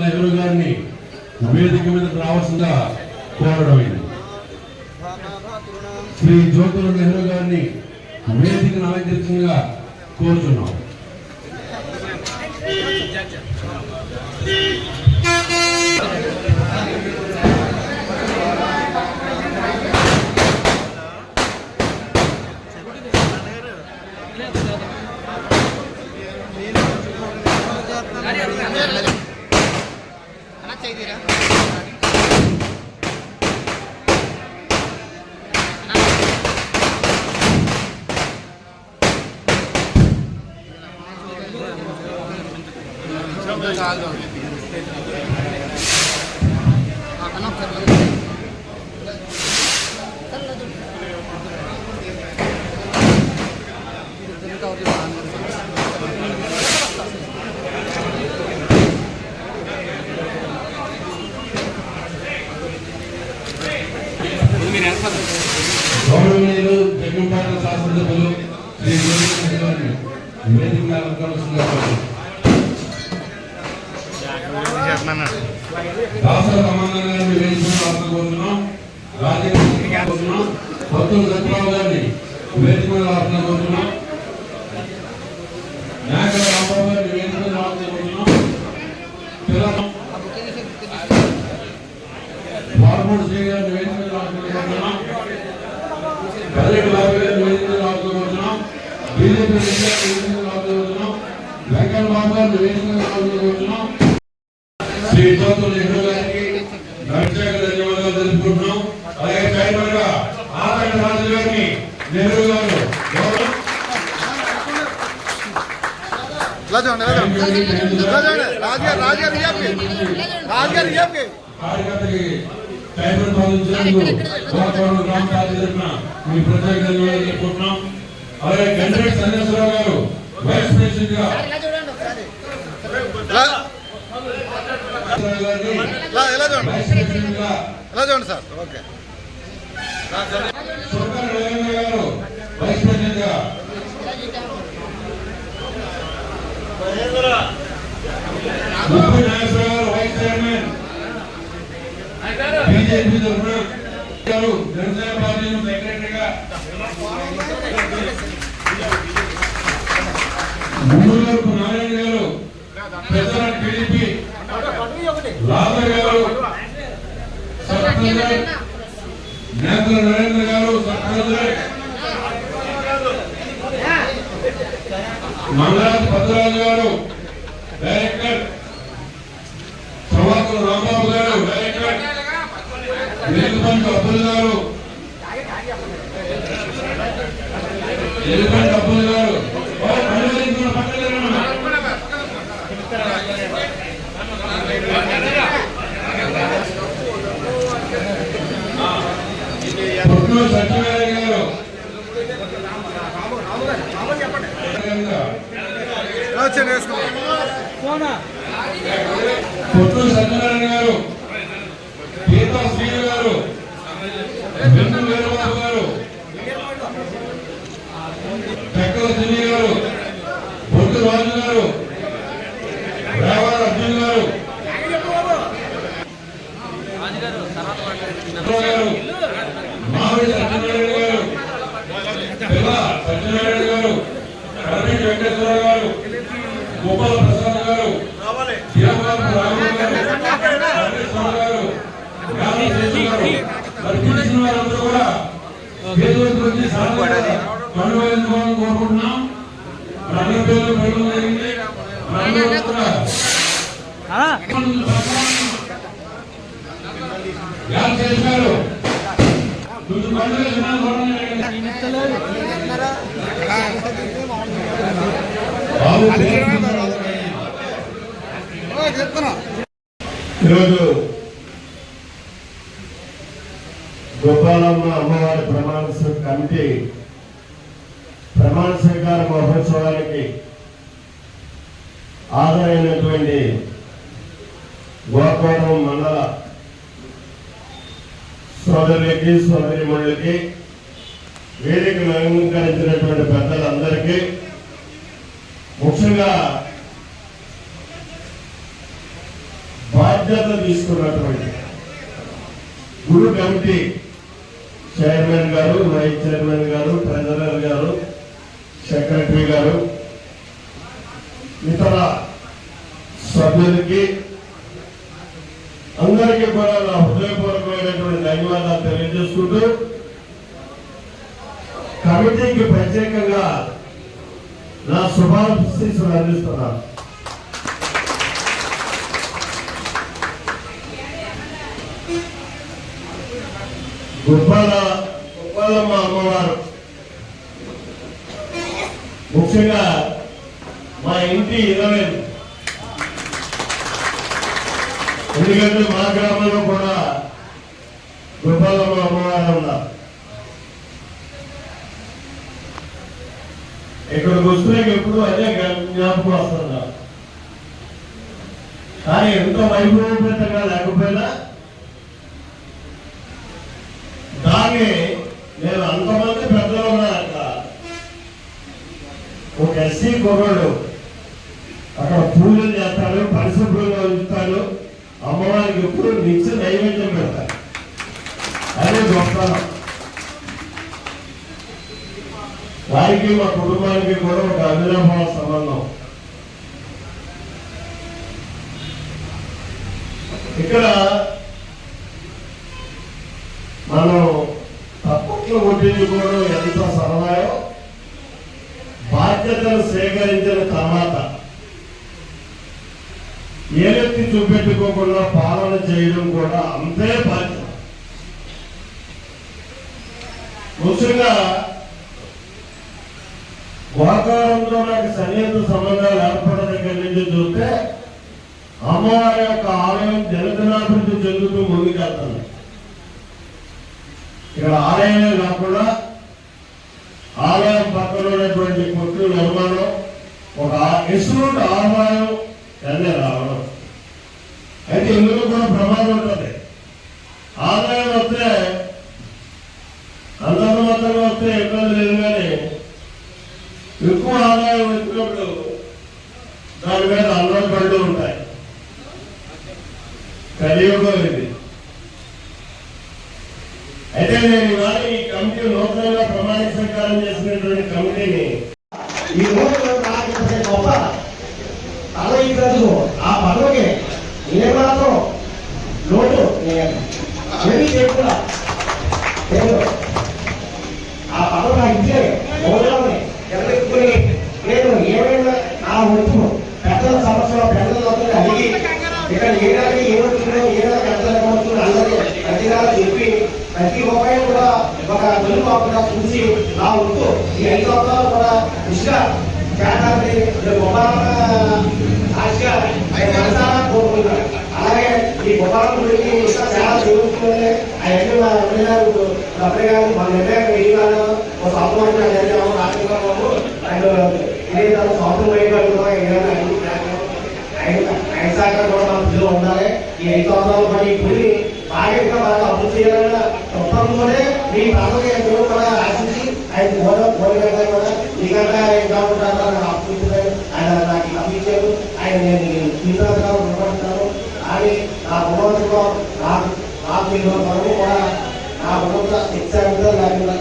నెహ్రూ గారిని వేదిక మీదకి రావాల్సిందిగా కోరడమైంది. శ్రీ జ్యోతుల నెహ్రూ గారిని వేదికను అలంకరించిందిగా కోరుచున్నాం. గౌరవనీయులు జగ్గంపేట శాసనసభ్యులు శ్రీ గారిని వేదిక అలంకరించగా రాష్ట్ర కమాండర్ గారిని వేదిక కోరుతున్నాం. భక్తులు సత్యబాబు గారిని వేదిక కోరుతున్నాం. నాయకుల రాంబాబు గారిని వేదిక కోరుతున్నాం. వార్మూడు శ్రీ గారిని వేదిక కోరుతున్నాం. బీజేపీ వెంకట బాబు గారిని వేదిక శ్రీ జ్యోతుల నెహ్రూ గారికి ప్రత్యేక ధన్యవాదాలు తెలుపుకుంటున్నాం. అలాగే చైర్మన్ గా ఆదండ రాజు గారిని నెహ్రూ గారు కార్యకర్తకి చైర్మన్ పాలించేందుకు గ్రామ పార్టీ తరఫున మీ ప్రత్యేక ధన్యవాదాలు తెలుపుకుంటున్నాం. అలాగే గండ్రెడ్డి సంజేశ్వరరావు గారు వైస్ ప్రెసిడెంట్ గా సార్ ఓకే గారు వైస్ ప్రెసిడెంట్ గా నాగేశ్వరరావు గారు వైస్ చైర్మన్ బీజేపీ తరఫున జనసేన పార్టీ సెక్రటరీగా ముందూరు నారాయణ గారు ప్రెసిడెంట్ టీడీపీ లాభ గారు నేతల నరేంద్ర గారు మంగళాది భద్రరాజు గారు డైరెక్టర్, సవాకుల రాంబాబు గారు డైరెక్టర్, ఎలుగుబంటి అబ్బుల్ గారు సత్యనారాయణ గారు పొట్టూరు సత్యనారాయణ గారు, గీతా శ్రీను గారు, వెంకట వీరబాబు గారు, టెక్కల దిని గారు, బొట్టు రాజు గారు, రావాల అర్జున్ గారు, మామిడి సత్యనారాయణ గారు, పిల్ల సత్యనారాయణ గారు, కర్ణిక వెంకటేశ్వర గారు, గోపాల ప్రసాద్ గారు, వారందరూ కూడా కోరుకుంటున్నాం. అందరి పేర్లు పెట్టడం జరిగింది. చేశారు ఈరోజు గోపాలమ్మ అమ్మవారి ప్రమాణ కమిటీ ప్రమాణ స్వీకార మహోత్సవానికి హాజరైనటువంటి గోపాలం మండల సోదరులకి సోదరిమణులకి వేదికను అలంకరించినటువంటి పెద్దలందరికీ ముఖ్యంగా బాధ్యత తీసుకున్నటువంటి గురు కమిటీ చైర్మన్ గారు, వైస్ చైర్మన్ గారు, ట్రెజరర్ గారు, సెక్రటరీ గారు, ఇతర సభ్యులకి అందరికీ కూడా నా హృదయపూర్వకమైనటువంటి ధన్యవాదాలు తెలియజేసుకుంటూ కమిటీకి ప్రత్యేకంగా నా శుభాశీస్సులు అందిస్తున్నాను. గొప్పలమ్మ అమ్మవారు ముఖ్యంగా మా ఇంటి 20, ఎందుకంటే మా గ్రామంలో కూడా గొప్పలమ్మ అమ్మవారు ఉన్నారు. ఇక్కడికి వస్తే ఎప్పుడు అదే జ్ఞాపకం వస్తున్నా. కానీ ఎంత వైభవపేతంగా లేకపోయినా దాన్ని నేను అంతమంది పెద్దలు ఉన్నాక ఒక ఎస్సీ కుర్రాడు అక్కడ పూజలు చేస్తాడు, పరిశుభ్రంగా ఉంచుతాడు, అమ్మవారికి ఎప్పుడు నిత్య నైవేద్యం పెడతాడు. అదే గొప్పతనం. వారికి మా కుటుంబానికి కూడా ఒక అవినాభావ సంబంధం. ఇక్కడ మనం తప్పట్లు కొట్టించుకోవడం ఎంత సరదాయో, బాధ్యతను స్వీకరించిన తర్వాత ఏలెత్తి చూపెట్టుకోకుండా పాలన చేయడం కూడా అంతే బాధ్యత. ముఖ్యంగా గోకారంతో నాకు సన్నిహిత సంబంధాలు ఏర్పడిన దగ్గర నుంచి చూస్తే అమ్మవారి యొక్క ఆలయం జనజనాభివృద్ధి చెందుతూ ముందుకెళ్తుంది. ఇక్కడ ఆలయమే కాకుండా ఆలయం పక్కన ఉన్నటువంటి కొట్టు నిర్మాణం, ఒక ఎసురుడు ఆలయం అన్నీ రావడం. అయితే ఇందులో కూడా ప్రమాదం ఉంటుంది. ఆదాయం వస్తే అంతంత మొత్తంగా వస్తే ఇబ్బంది లేదు, కానీ ఎక్కువ ఆదాయం వచ్చినప్పుడు దాని మీద అందరూ పళ్ళు ఉంటాయి. కలియుగం ఇది. అయితే నేను ఇవాళ ఈ కమిటీ నూతనంగా ప్రమాణ స్వీకారం చేసినటువంటి కమిటీని ఈ రోజు నాకు గొప్ప పదవి ప్రజలు ఆ పదవికి ఏ మాత్రం లోటు ఏమీ చేయకుండా ఆ పదవి నాకు ఇచ్చే గౌరవాన్ని ఎవరెక్కుని నేను ఏమైనా నా వంతు పెద్దల సమస్యలో పెద్దలతో అడిగి ఇక్కడ ఏడాది ఏమవుతుందో ఏడాది పెద్దలవుతుందో అందరికీ ప్రతిగా చెప్పి ప్రతి రూపాయి కూడా ఒక తొలి కాకుండా చూసి నా వంతు ఈ 5 సంవత్సరాలు కూడా ఇష్టంగా చేయాలని ఆశగా మనసారా కోరుకుంటారు. అలాగే ఈ గొప్పల గురించి ఇంకా చాలా జరుగుతుంది. అవన్నీ అప్పుడే కానీ మన నిర్ణయం వేయగాను ఒక సంవత్సరం జరిగాము రాష్ట్రంలో అండ్ ఇదే సంవత్సరం వేయగలుగుతాం. ఏదైనా 5 శాఖలు కూడా మన పిల్లలు ఉండాలి. ఈ 5 సంవత్సరాలు పడి పులి బాగా బాగా అభివృద్ధి చేయాలన్నా తప్పకుండానే మీ పదవి ఎంతో కూడా ఆశించి ఆయన కోరికలు కూడా మీకంటే ఇంకా ఉంటారు. అభివృద్ధి ఆయన నాకు అభిచ్చారు. ఆయన నేను తీవ్రంగా రుణపడుతున్నాను. కానీ నా గుణవంతులో నాకు కూడా నా గుణంతో శిక్ష లేకుండా